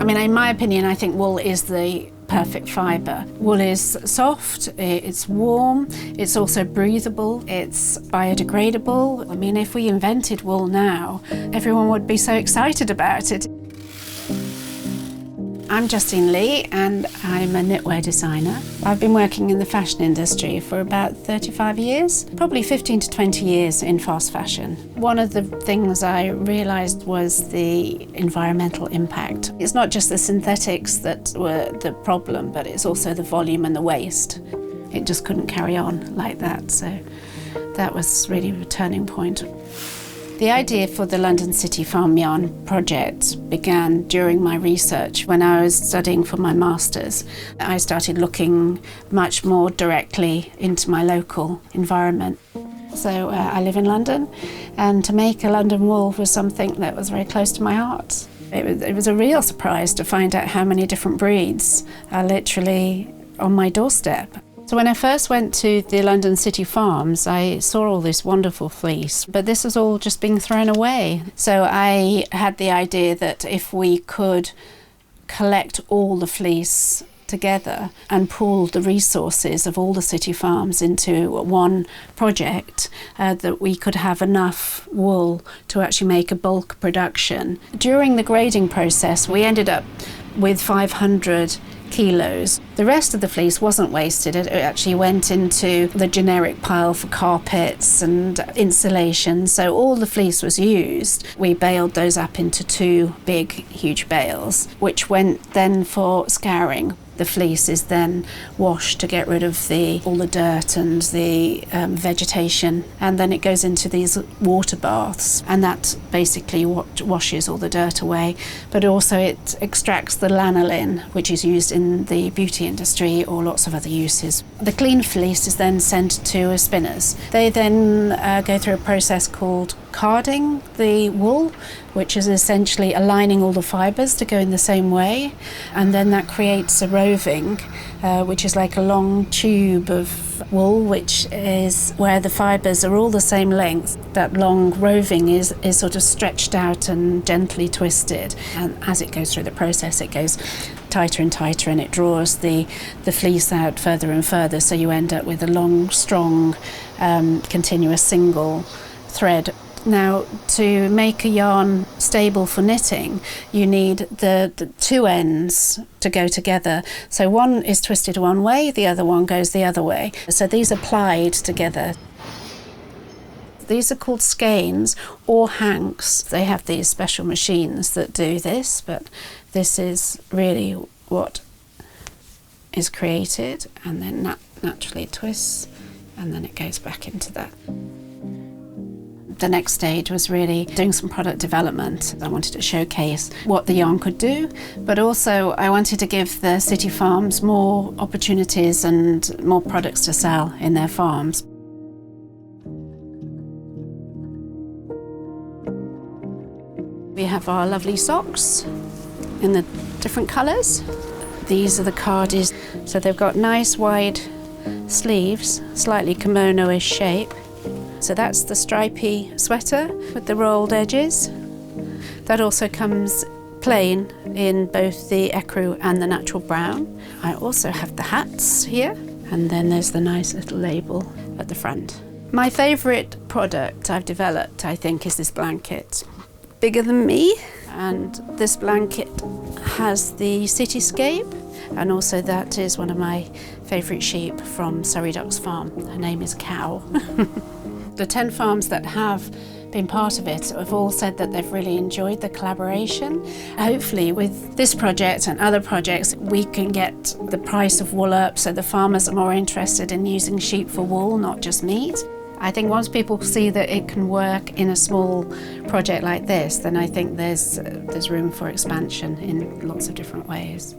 mean, in my opinion, I think wool is the perfect fibre. Wool is soft, it's warm, it's also breathable, it's biodegradable. I mean, if we invented wool now, everyone would be so excited about it. I'm Justine Lee and I'm a knitwear designer. I've been working in the fashion industry for about 35 years, probably 15 to 20 years in fast fashion. One of the things I realised was the environmental impact. It's not just the synthetics that were the problem, but it's also the volume and the waste. It just couldn't carry on like that, so that was really a turning point. The idea for the London City Farm Yarn project began during my research when I was studying for my master's. I started looking much more directly into my local environment. So I live in London, and to make a London wool was something that was very close to my heart. It was a real surprise to find out how many different breeds are literally on my doorstep. So when I first went to the London City Farms, I saw all this wonderful fleece, but this was all just being thrown away. So I had the idea that if we could collect all the fleece together and pool the resources of all the city farms into one project, that we could have enough wool to actually make a bulk production. During the grading process, we ended up with 500 kilos. The rest of the fleece wasn't wasted. It actually went into the generic pile for carpets and insulation, so all the fleece was used. We baled those up into two big, huge bales, which went then for scouring. The fleece is then washed to get rid of all the dirt and the vegetation, and then it goes into these water baths, and that basically washes all the dirt away, but also it extracts the lanolin, which is used in the beauty industry or lots of other uses. The clean fleece is then sent to spinners. They then go through a process called carding the wool, which is essentially aligning all the fibres to go in the same way, and then that creates a roving, which is like a long tube of wool, which is where the fibres are all the same length. That long roving is sort of stretched out and gently twisted, and as it goes through the process it goes tighter and tighter, and it draws the fleece out further and further, so you end up with a long, strong, continuous single thread. Now, to make a yarn stable for knitting, you need the two ends to go together. So one is twisted one way, the other one goes the other way. So these are plied together. These are called skeins or hanks. They have these special machines that do this, but this is really what is created, and then naturally it twists, and then it goes back into that. The next stage was really doing some product development. I wanted to showcase what the yarn could do, but also I wanted to give the city farms more opportunities and more products to sell in their farms. We have our lovely socks in the different colours. These are the cardis, so they've got nice wide sleeves, slightly kimono-ish shape. So that's the stripy sweater with the rolled edges. That also comes plain in both the ecru and the natural brown. I also have the hats here, and then there's the nice little label at the front. My favourite product I've developed, I think, is this blanket. Bigger than me, and this blanket has the cityscape, and also that is one of my favourite sheep from Surrey Docks Farm. Her name is Cow. The 10 farms that have been part of it have all said that they've really enjoyed the collaboration. Hopefully with this project and other projects we can get the price of wool up so the farmers are more interested in using sheep for wool, not just meat. I think once people see that it can work in a small project like this, then I think there's room for expansion in lots of different ways.